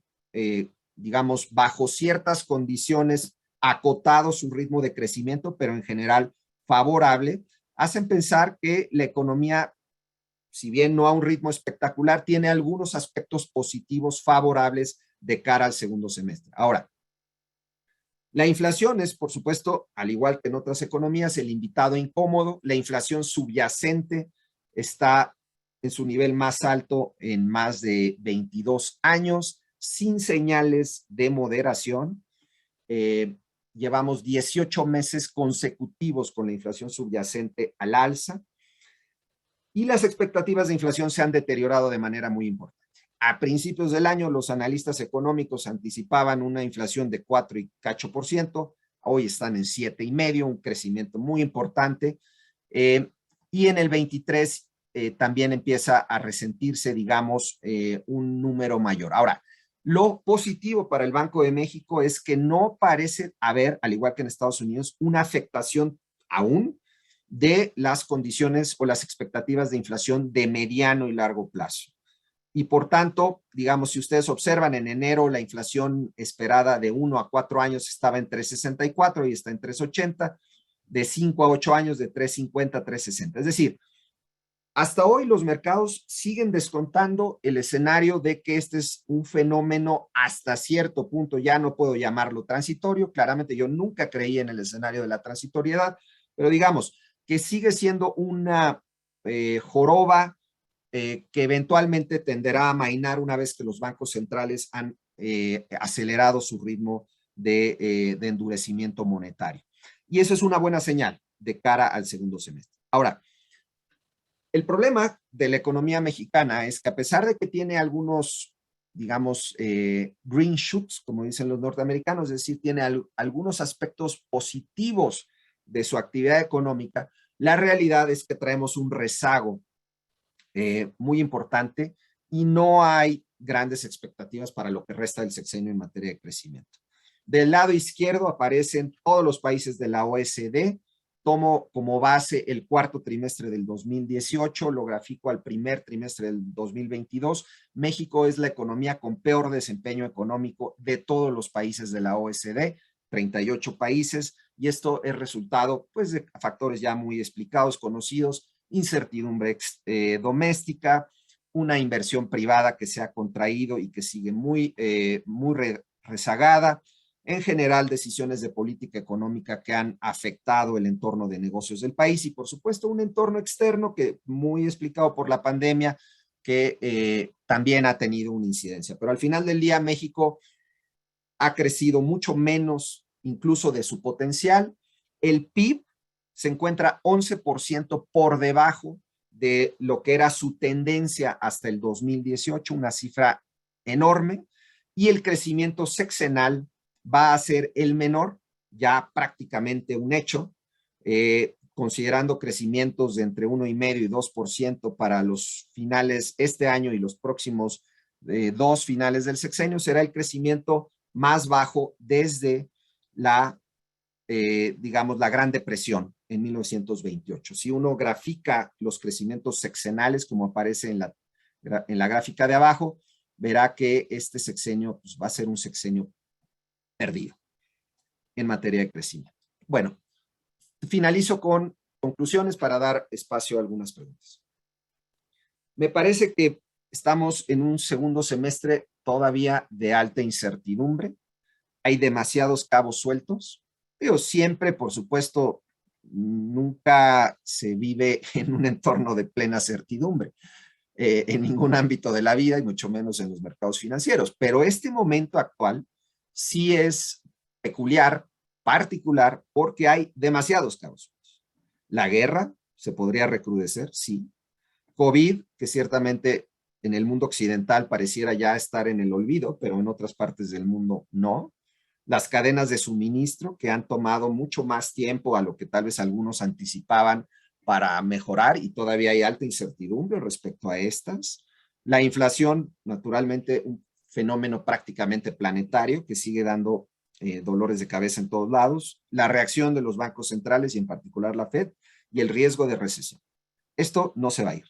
digamos, bajo ciertas condiciones, acotado su ritmo de crecimiento, pero en general favorable, hacen pensar que la economía, si bien no a un ritmo espectacular, tiene algunos aspectos positivos favorables de cara al segundo semestre. Ahora, la inflación es, por supuesto, al igual que en otras economías, el invitado incómodo. La inflación subyacente está en su nivel más alto en más de 22 años, sin señales de moderación. Eh, Llevamos 18 meses consecutivos con la inflación subyacente al alza y las expectativas de inflación se han deteriorado de manera muy importante. A principios del año, los analistas económicos anticipaban una inflación de 4 y cacho por ciento, hoy están en 7,5, un crecimiento muy importante, y en el 23 también empieza a resentirse, digamos, un número mayor. Ahora, lo positivo para el Banco de México es que no parece haber, al igual que en Estados Unidos, una afectación aún de las condiciones o las expectativas de inflación de mediano y largo plazo. Y por tanto, digamos, si ustedes observan, en enero la inflación esperada de 1 a 4 años estaba en 3,64 y está en 3,80, de 5 a 8 años de 3,50 a 3,60. Es decir, hasta hoy los mercados siguen descontando el escenario de que este es un fenómeno hasta cierto punto, ya no puedo llamarlo transitorio, claramente yo nunca creí en el escenario de la transitoriedad, pero digamos que sigue siendo una joroba que eventualmente tenderá a amainar una vez que los bancos centrales han acelerado su ritmo de endurecimiento monetario. Y eso es una buena señal de cara al segundo semestre. Ahora, el problema de la economía mexicana es que a pesar de que tiene algunos, digamos, green shoots, como dicen los norteamericanos, es decir, tiene algunos aspectos positivos de su actividad económica, la realidad es que traemos un rezago muy importante y no hay grandes expectativas para lo que resta del sexenio en materia de crecimiento. Del lado izquierdo aparecen todos los países de la OECD. Tomo como base el cuarto trimestre del 2018, lo grafico al primer trimestre del 2022. México es la economía con peor desempeño económico de todos los países de la OECD, 38 países, y esto es resultado pues, de factores ya muy explicados, conocidos, incertidumbre doméstica, una inversión privada que se ha contraído y que sigue muy rezagada, en general decisiones de política económica que han afectado el entorno de negocios del país y por supuesto un entorno externo que muy explicado por la pandemia que también ha tenido una incidencia. Pero al final del día México ha crecido mucho menos incluso de su potencial. El PIB se encuentra 11% por debajo de lo que era su tendencia hasta el 2018, una cifra enorme, y el crecimiento sexenal va a ser el menor, ya prácticamente un hecho, considerando crecimientos de entre 1,5 y 2% para los finales este año y los próximos dos finales del sexenio, será el crecimiento más bajo desde digamos, la Gran Depresión en 1928. Si uno grafica los crecimientos sexenales, como aparece en la gráfica de abajo, verá que este sexenio pues, va a ser un sexenio perdido en materia de crecimiento. Bueno, finalizo con conclusiones para dar espacio a algunas preguntas. Me parece que estamos en un segundo semestre todavía de alta incertidumbre. Hay demasiados cabos sueltos. Pero siempre, por supuesto, nunca se vive en un entorno de plena certidumbre en ningún ámbito de la vida y mucho menos en los mercados financieros. Pero este momento actual sí es peculiar, particular, porque hay demasiados casos. La guerra se podría recrudecer, sí. COVID, que ciertamente en el mundo occidental pareciera ya estar en el olvido, pero en otras partes del mundo no. Las cadenas de suministro que han tomado mucho más tiempo a lo que tal vez algunos anticipaban para mejorar y todavía hay alta incertidumbre respecto a estas. La inflación, naturalmente, un fenómeno prácticamente planetario que sigue dando dolores de cabeza en todos lados. La reacción de los bancos centrales y en particular la Fed y el riesgo de recesión. Esto no se va a ir.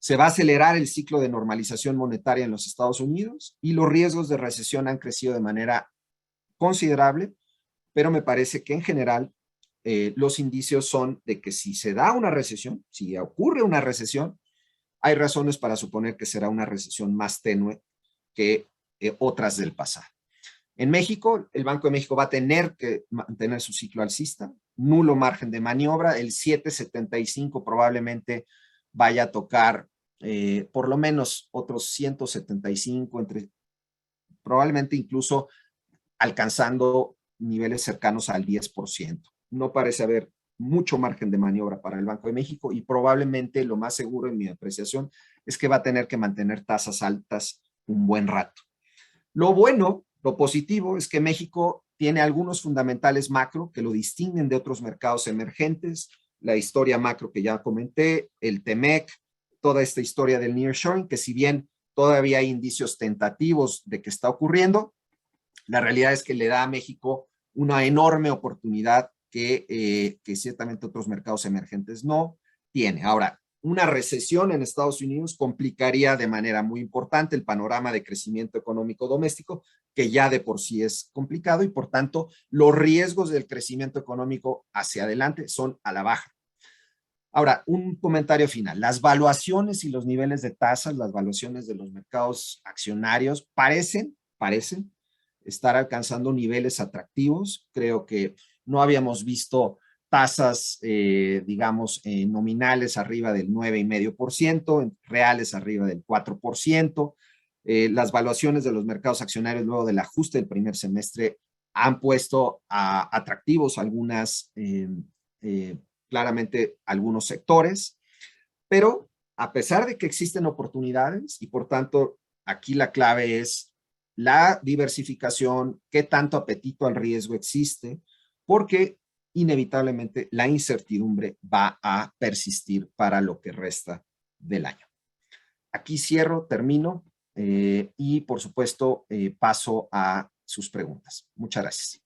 Se va a acelerar el ciclo de normalización monetaria en los Estados Unidos y los riesgos de recesión han crecido de manera considerable, pero me parece que en general los indicios son de que si se da una recesión, si ocurre una recesión, hay razones para suponer que será una recesión más tenue que otras del pasado. En México, el Banco de México va a tener que mantener su ciclo alcista, nulo margen de maniobra, el 7.75 probablemente vaya a tocar por lo menos otros 175, probablemente incluso alcanzando niveles cercanos al 10%. No parece haber mucho margen de maniobra para el Banco de México y probablemente lo más seguro en mi apreciación es que va a tener que mantener tasas altas un buen rato. Lo bueno, lo positivo es que México tiene algunos fundamentales macro que lo distinguen de otros mercados emergentes, la historia macro que ya comenté, el TEMEC, toda esta historia del nearshoring, que si bien todavía hay indicios tentativos de que está ocurriendo, la realidad es que le da a México una enorme oportunidad que ciertamente otros mercados emergentes no tiene. Ahora, una recesión en Estados Unidos complicaría de manera muy importante el panorama de crecimiento económico doméstico, que ya de por sí es complicado y por tanto los riesgos del crecimiento económico hacia adelante son a la baja. Ahora, un comentario final. Las valuaciones y los niveles de tasas, las valuaciones de los mercados accionarios parecen estar alcanzando niveles atractivos. Creo que no habíamos visto tasas, digamos, nominales arriba del 9,5%, reales arriba del 4%. Las valuaciones de los mercados accionarios luego del ajuste del primer semestre han puesto atractivos algunas, claramente algunos sectores, pero a pesar de que existen oportunidades y por tanto aquí la clave es la diversificación, qué tanto apetito al riesgo existe, porque inevitablemente la incertidumbre va a persistir para lo que resta del año. Aquí cierro, termino y por supuesto paso a sus preguntas. Muchas gracias.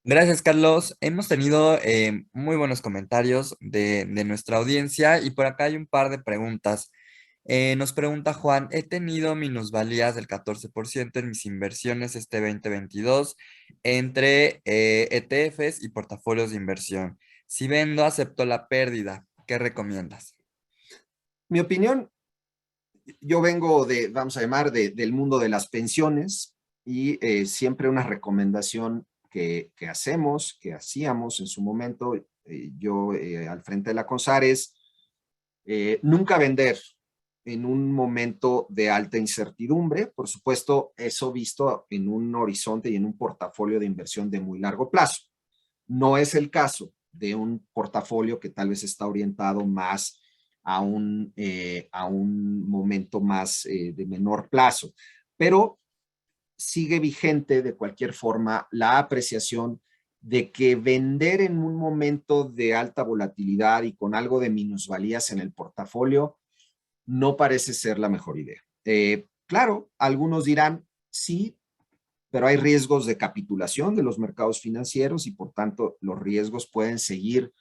Gracias, Carlos. Hemos tenido muy buenos comentarios de nuestra audiencia y por acá hay un par de preguntas. Nos pregunta Juan, he tenido minusvalías del 14% en mis inversiones este 2022 entre ETFs y portafolios de inversión. Si vendo, acepto la pérdida. ¿Qué recomiendas? Mi opinión, yo vengo vamos a llamar, del mundo de las pensiones y siempre una recomendación que hacemos, que hacíamos en su momento, yo al frente de la CONSAR es nunca vender en un momento de alta incertidumbre, por supuesto, eso visto en un horizonte y en un portafolio de inversión de muy largo plazo. No es el caso de un portafolio que tal vez está orientado más a un momento más de menor plazo, pero sigue vigente de cualquier forma la apreciación de que vender en un momento de alta volatilidad y con algo de minusvalías en el portafolio no parece ser la mejor idea. Claro, algunos dirán, sí, pero hay riesgos de capitulación de los mercados financieros y por tanto los riesgos pueden seguir,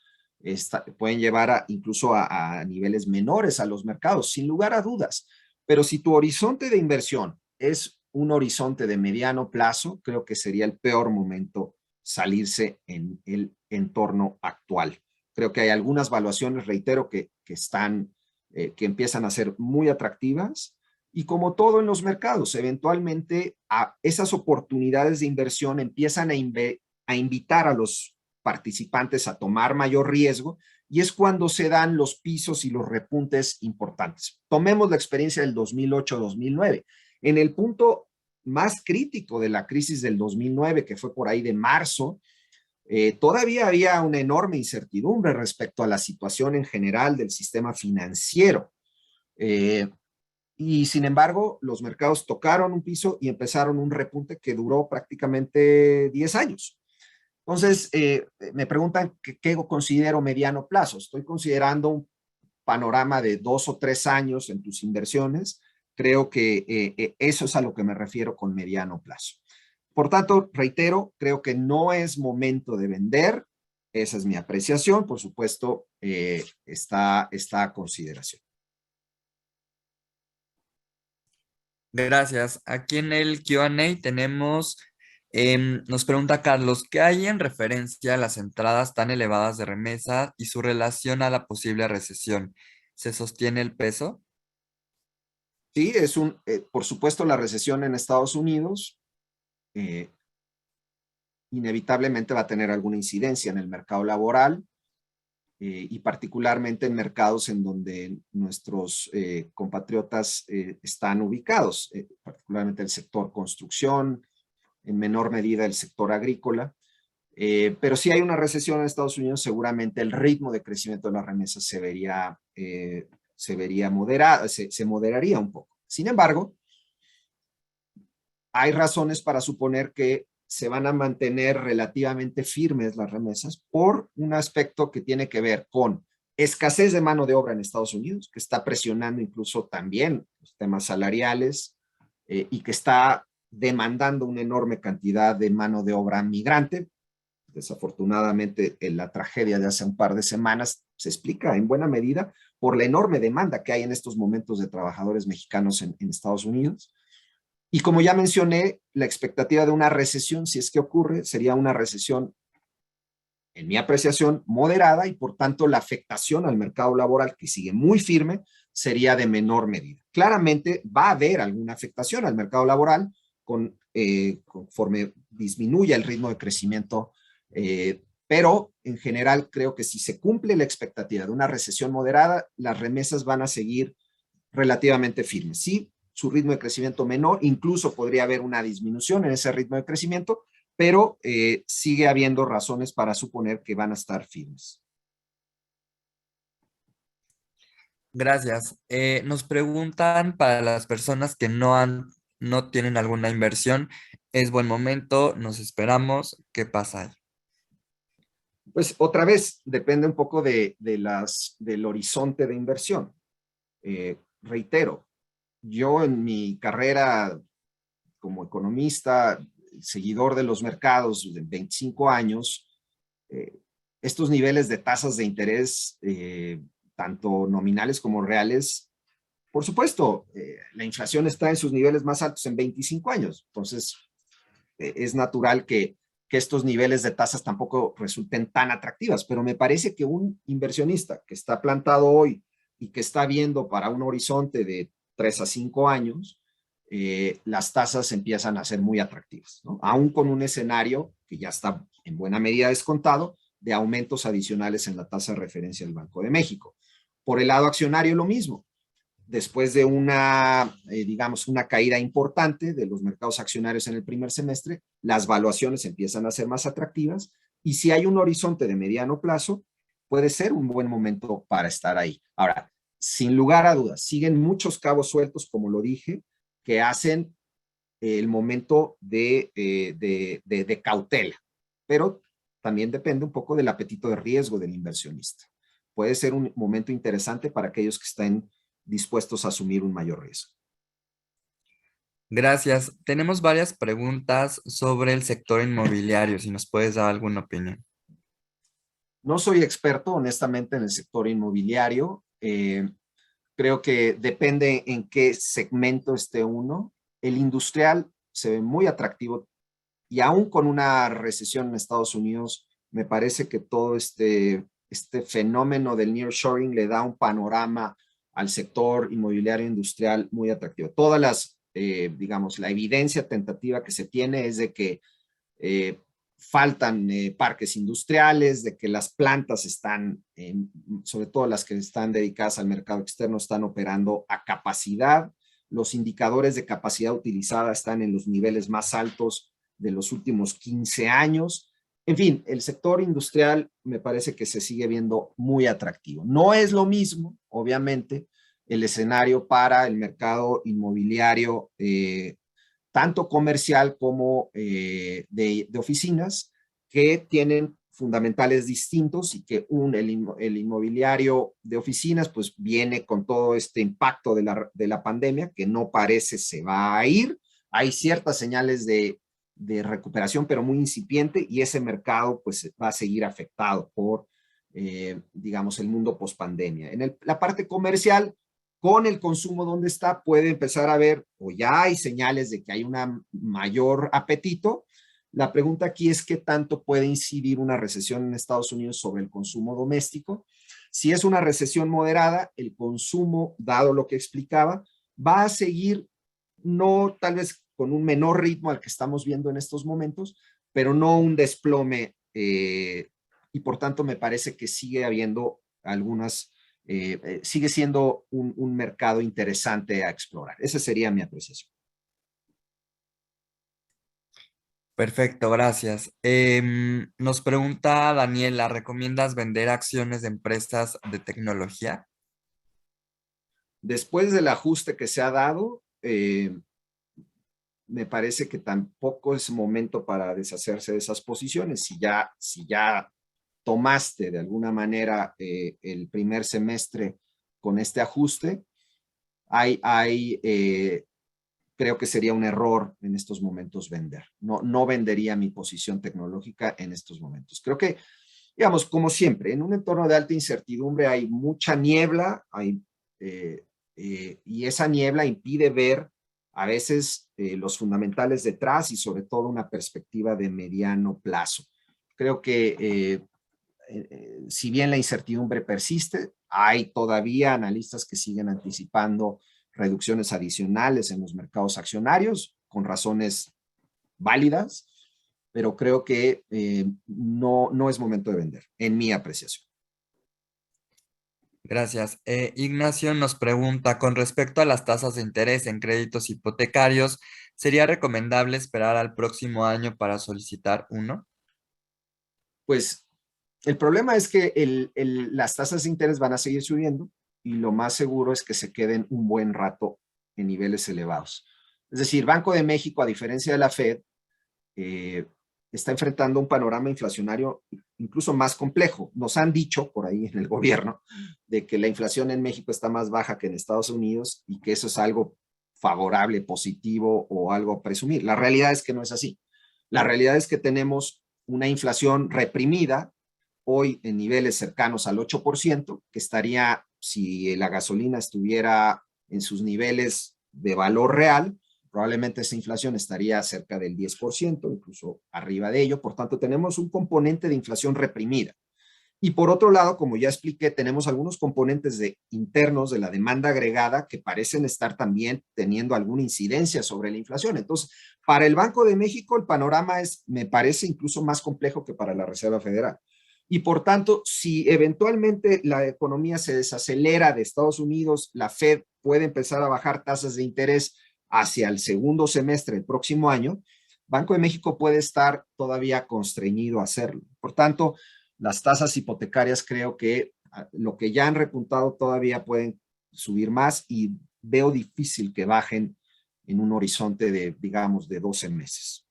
pueden llevar incluso a niveles menores a los mercados, sin lugar a dudas. Pero si tu horizonte de inversión es un horizonte de mediano plazo, creo que sería el peor momento salirse en el entorno actual. Creo que hay algunas valuaciones, reitero, que que empiezan a ser muy atractivas y como todo en los mercados, eventualmente esas oportunidades de inversión empiezan a invitar a los participantes a tomar mayor riesgo, y es cuando se dan los pisos y los repuntes importantes. Tomemos la experiencia del 2008-2009. En el punto más crítico de la crisis del 2009, que fue por ahí de marzo, todavía había una enorme incertidumbre respecto a la situación en general del sistema financiero. Y sin embargo, los mercados tocaron un piso y empezaron un repunte que duró prácticamente 10 años. Entonces, me preguntan qué considero mediano plazo. Estoy considerando un panorama de 2 o 3 años en tus inversiones. Creo que eso es a lo que me refiero con mediano plazo. Por tanto, reitero, creo que no es momento de vender. Esa es mi apreciación. Por supuesto, está a consideración. Gracias. Aquí en el Q&A tenemos, nos pregunta Carlos, ¿qué hay en referencia a las entradas tan elevadas de remesa y su relación a la posible recesión? ¿Se sostiene el peso? Sí, por supuesto, la recesión en Estados Unidos inevitablemente va a tener alguna incidencia en el mercado laboral y particularmente en mercados en donde nuestros compatriotas están ubicados, particularmente el sector construcción, en menor medida el sector agrícola. Pero si hay una recesión en Estados Unidos, seguramente el ritmo de crecimiento de las remesas se moderaría un poco. Sin embargo, hay razones para suponer que se van a mantener relativamente firmes las remesas por un aspecto que tiene que ver con escasez de mano de obra en Estados Unidos, que está presionando incluso también los temas salariales y que está demandando una enorme cantidad de mano de obra migrante. Desafortunadamente, la tragedia de hace un par de semanas se explica en buena medida por la enorme demanda que hay en estos momentos de trabajadores mexicanos en Estados Unidos. Y como ya mencioné, la expectativa de una recesión, si es que ocurre, sería una recesión, en mi apreciación, moderada y por tanto la afectación al mercado laboral, que sigue muy firme, sería de menor medida. Claramente va a haber alguna afectación al mercado laboral conforme disminuya el ritmo de crecimiento, pero en general creo que si se cumple la expectativa de una recesión moderada, las remesas van a seguir relativamente firmes. Sí, su ritmo de crecimiento menor, incluso podría haber una disminución en ese ritmo de crecimiento, pero sigue habiendo razones para suponer que van a estar firmes. Gracias. Nos preguntan para las personas que no tienen alguna inversión, ¿es buen momento? ¿Nos esperamos? ¿Qué pasa ahí? Pues otra vez, depende un poco del horizonte de inversión. Reitero, yo en mi carrera como economista, seguidor de los mercados de 25 años, estos niveles de tasas de interés, tanto nominales como reales, por supuesto, la inflación está en sus niveles más altos en 25 años. Entonces, es natural que estos niveles de tasas tampoco resulten tan atractivas, pero me parece que un inversionista que está plantado hoy y que está viendo para un horizonte de 3 a 5 años, las tasas empiezan a ser muy atractivas, ¿no? Aún con un escenario que ya está en buena medida descontado de aumentos adicionales en la tasa de referencia del Banco de México. Por el lado accionario, lo mismo. Después de digamos, una caída importante de los mercados accionarios en el primer semestre, las valuaciones empiezan a ser más atractivas y si hay un horizonte de mediano plazo, puede ser un buen momento para estar ahí. Ahora, sin lugar a dudas, siguen muchos cabos sueltos, como lo dije, que hacen el momento de cautela, pero también depende un poco del apetito de riesgo del inversionista. Puede ser un momento interesante para aquellos que estén dispuestos a asumir un mayor riesgo. Gracias. Tenemos varias preguntas sobre el sector inmobiliario, si nos puedes dar alguna opinión. No soy experto, honestamente, en el sector inmobiliario. Creo que depende en qué segmento esté uno. El industrial se ve muy atractivo y aún con una recesión en Estados Unidos, me parece que todo este fenómeno del nearshoring le da un panorama al sector inmobiliario industrial muy atractivo. Todas las, digamos, la evidencia tentativa que se tiene es de que faltan parques industriales, de que las plantas están, sobre todo las que están dedicadas al mercado externo, están operando a capacidad. Los indicadores de capacidad utilizada están en los niveles más altos de los últimos 15 años. En fin, el sector industrial me parece que se sigue viendo muy atractivo. No es lo mismo, obviamente, el escenario para el mercado inmobiliario, tanto comercial como de oficinas, que tienen fundamentales distintos y que el inmobiliario de oficinas pues viene con todo este impacto de la pandemia que no parece se va a ir. Hay ciertas señales de recuperación, pero muy incipiente, y ese mercado pues va a seguir afectado por, digamos, el mundo post-pandemia. La parte comercial, con el consumo donde está, puede empezar a ver, o ya hay señales de que hay un mayor apetito. La pregunta aquí es qué tanto puede incidir una recesión en Estados Unidos sobre el consumo doméstico. Si es una recesión moderada, el consumo, dado lo que explicaba, va a seguir, no tal vez con un menor ritmo al que estamos viendo en estos momentos, pero no un desplome, y por tanto me parece que sigue habiendo sigue siendo un mercado interesante a explorar. Esa sería mi apreciación. Perfecto, gracias. Nos pregunta Daniela, ¿recomiendas vender acciones de empresas de tecnología? Después del ajuste que se ha dado, me parece que tampoco es momento para deshacerse de esas posiciones. Si ya tomaste de alguna manera el primer semestre con este ajuste, creo que sería un error en estos momentos vender. No vendería mi posición tecnológica en estos momentos. Creo que, digamos, como siempre, en un entorno de alta incertidumbre hay mucha niebla, y esa niebla impide ver a veces los fundamentales detrás y sobre todo una perspectiva de mediano plazo. Creo que si bien la incertidumbre persiste, hay todavía analistas que siguen anticipando reducciones adicionales en los mercados accionarios con razones válidas, pero creo que no es momento de vender, en mi apreciación. Gracias. Ignacio nos pregunta, con respecto a las tasas de interés en créditos hipotecarios, ¿sería recomendable esperar al próximo año para solicitar uno? Pues el problema es que las tasas de interés van a seguir subiendo y lo más seguro es que se queden un buen rato en niveles elevados. Es decir, Banco de México, a diferencia de la Fed, eh, está enfrentando un panorama inflacionario incluso más complejo. Nos han dicho por ahí en el gobierno de que la inflación en México está más baja que en Estados Unidos y que eso es algo favorable, positivo o algo a presumir. La realidad es que no es así. La realidad es que tenemos una inflación reprimida hoy en niveles cercanos al 8%, que estaría, si la gasolina estuviera en sus niveles de valor real, probablemente esa inflación estaría cerca del 10%, incluso arriba de ello. Por tanto, tenemos un componente de inflación reprimida. Y por otro lado, como ya expliqué, tenemos algunos componentes internos de la demanda agregada que parecen estar también teniendo alguna incidencia sobre la inflación. Entonces, para el Banco de México, el panorama me parece incluso más complejo que para la Reserva Federal. Y por tanto, si eventualmente la economía se desacelera de Estados Unidos, la Fed puede empezar a bajar tasas de interés hacia el segundo semestre del próximo año, Banco de México puede estar todavía constreñido a hacerlo. Por tanto, las tasas hipotecarias creo que lo que ya han repuntado todavía pueden subir más y veo difícil que bajen en un horizonte de, digamos, de 12 meses.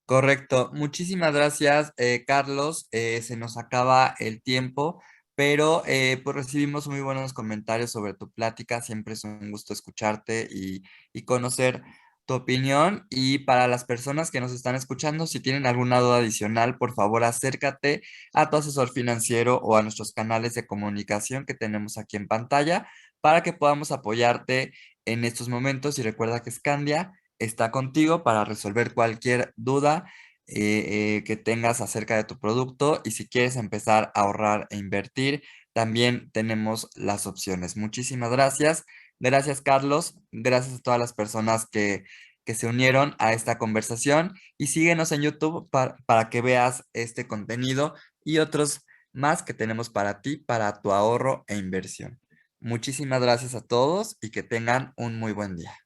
Correcto. Muchísimas gracias, Carlos. Se nos acaba el tiempo, pero pues recibimos muy buenos comentarios sobre tu plática. Siempre es un gusto escucharte y conocer tu opinión. Y para las personas que nos están escuchando, si tienen alguna duda adicional, por favor, acércate a tu asesor financiero o a nuestros canales de comunicación que tenemos aquí en pantalla para que podamos apoyarte en estos momentos. Y recuerda que Scandia está contigo para resolver cualquier duda que tengas acerca de tu producto, y si quieres empezar a ahorrar e invertir, también tenemos las opciones. Muchísimas gracias. Gracias, Carlos. Gracias a todas las personas que que se unieron a esta conversación y síguenos en YouTube para que veas este contenido y otros más que tenemos para ti, para tu ahorro e inversión. Muchísimas gracias a todos y que tengan un muy buen día.